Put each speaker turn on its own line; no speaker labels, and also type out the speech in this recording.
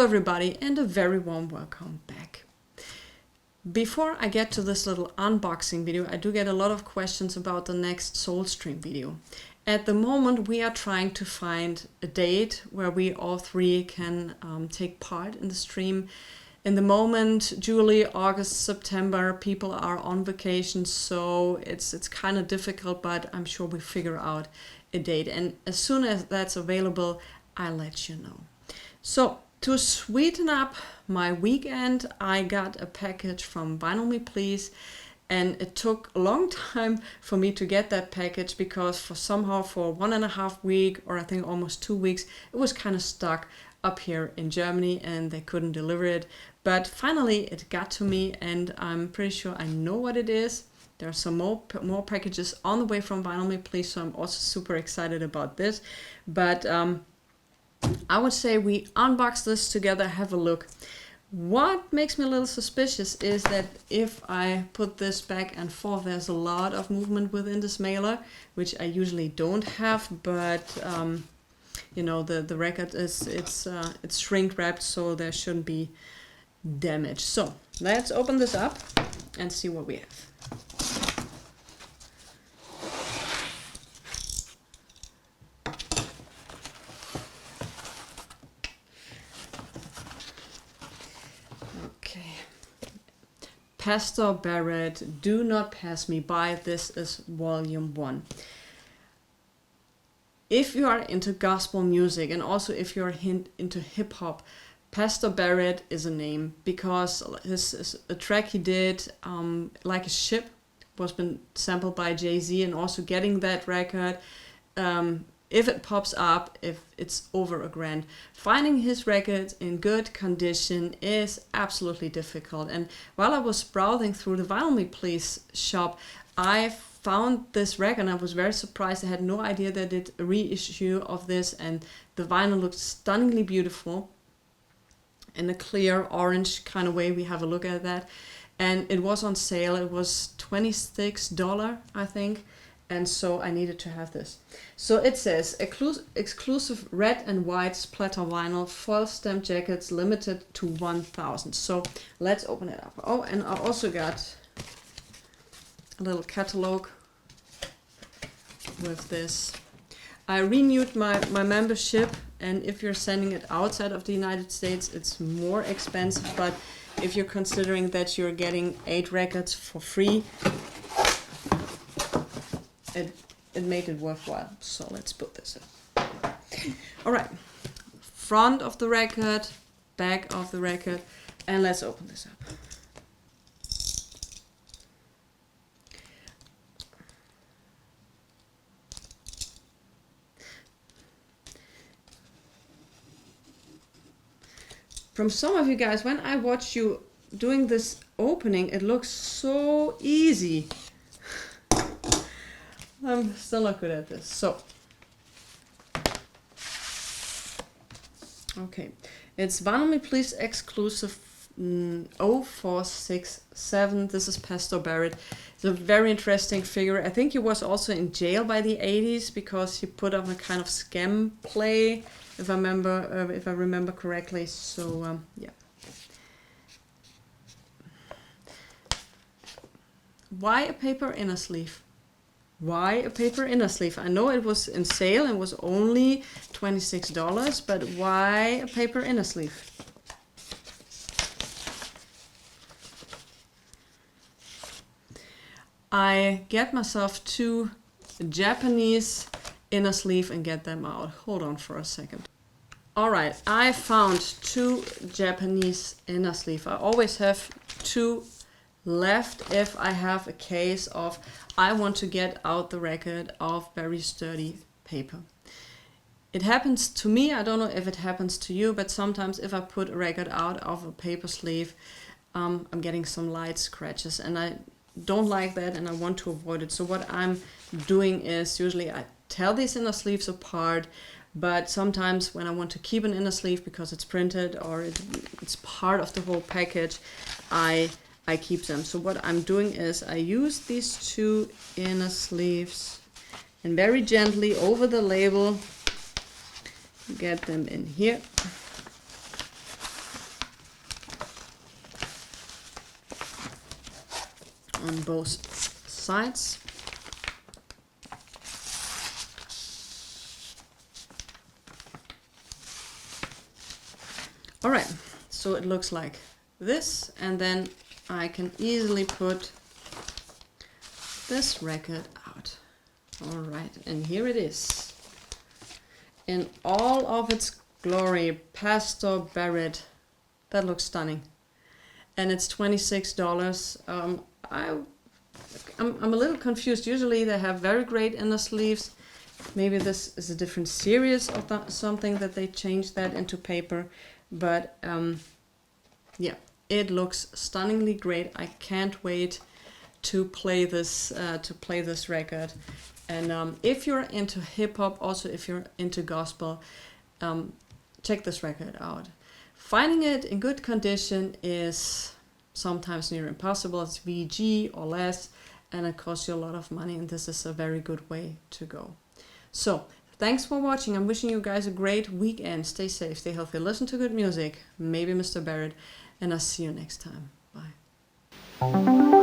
everybody, and a very warm welcome back. Before I get to this little unboxing video, I do get a lot of questions about the next Soulstream video. At the moment, we are trying to find a date where we all three can take part in the stream. In the moment, July, August, September, people are on vacation, so it's kind of difficult, but I'm sure we figure out a date. And as soon as that's available, I'll let you know. So, to sweeten up my weekend, I got a package from Vinyl Me Please, and it took a long time for me to get that package because for 1.5 weeks, or I think almost 2 weeks, it was kind of stuck up here in Germany and they couldn't deliver it. But finally it got to me, and I'm pretty sure I know what it is. There are some more packages on the way from Vinyl Me Please, so I'm also super excited about this. But I would say we unbox this together, have a look. What makes me a little suspicious is that if I put this back and forth, there's a lot of movement within this mailer, which I usually don't have, but you know, the record it's shrink wrapped, so there shouldn't be damage. So let's open this up and see what we have. Pastor Barrett, Do Not Pass Me By. This is volume 1. If you are into gospel music and also if you're into hip hop, Pastor Barrett is a name because a track he did, Like a Ship, was been sampled by Jay-Z, and also getting that record, if it pops up, if it's over $1,000. Finding his records in good condition is absolutely difficult. And while I was browsing through the Vinyl Me Please shop, I found this record and I was very surprised. I had no idea that it a reissue of this, and the vinyl looked stunningly beautiful in a clear orange kind of way. We have a look at that. And it was on sale. It was $26, I think. And so I needed to have this. So it says, exclusive red and white splatter vinyl, foil stamp jackets, limited to 1,000. So let's open it up. Oh, and I also got a little catalog with this. I renewed my membership, and if you're sending it outside of the United States, it's more expensive. But if you're considering that you're getting 8 records for free, it made it worthwhile. So let's put this up. All right, front of the record, back of the record, and let's open this up. From some of you guys, when I watch you doing this opening, it looks so easy. I'm still not good at this. So, okay, it's Vinyl Me Please exclusive 0467. This is Pastor Barrett. It's a very interesting figure. I think he was also in jail by the 80s because he put up a kind of scam play, if I remember correctly. So yeah. Why a paper inner sleeve? Why a paper inner sleeve? I know it was in sale and was only $26, but why a paper inner sleeve? I get myself 2 Japanese inner sleeve and get them out. Hold on for a second. All right, I found 2 Japanese inner sleeve. I always have 2 left if I have a case of I want to get out the record of very sturdy paper. It happens to me, I don't know if it happens to you, but sometimes if I put a record out of a paper sleeve, I'm getting some light scratches, and I don't like that and I want to avoid it. So what I'm doing is usually I tear these inner sleeves apart, but sometimes when I want to keep an inner sleeve because it's printed or it's part of the whole package, I keep them. So what I'm doing is I use these 2 inner sleeves and very gently over the label get them in here. on both sides. All right, so it looks like this, and then I can easily put this record out. All right, and here it is in all of its glory. Pastor Barrett. That looks stunning, and it's $26. I'm a little confused. Usually they have very great inner sleeves. Maybe this is a different series of something that they changed that into paper, but yeah, it looks stunningly great. I can't wait to play this record. And if you're into hip hop, also if you're into gospel, check this record out. Finding it in good condition is sometimes near impossible. It's VG or less, and it costs you a lot of money, and this is a very good way to go. So thanks for watching. I'm wishing you guys a great weekend. Stay safe, stay healthy, listen to good music, maybe Mr. Barrett, and I'll see you next time. Bye.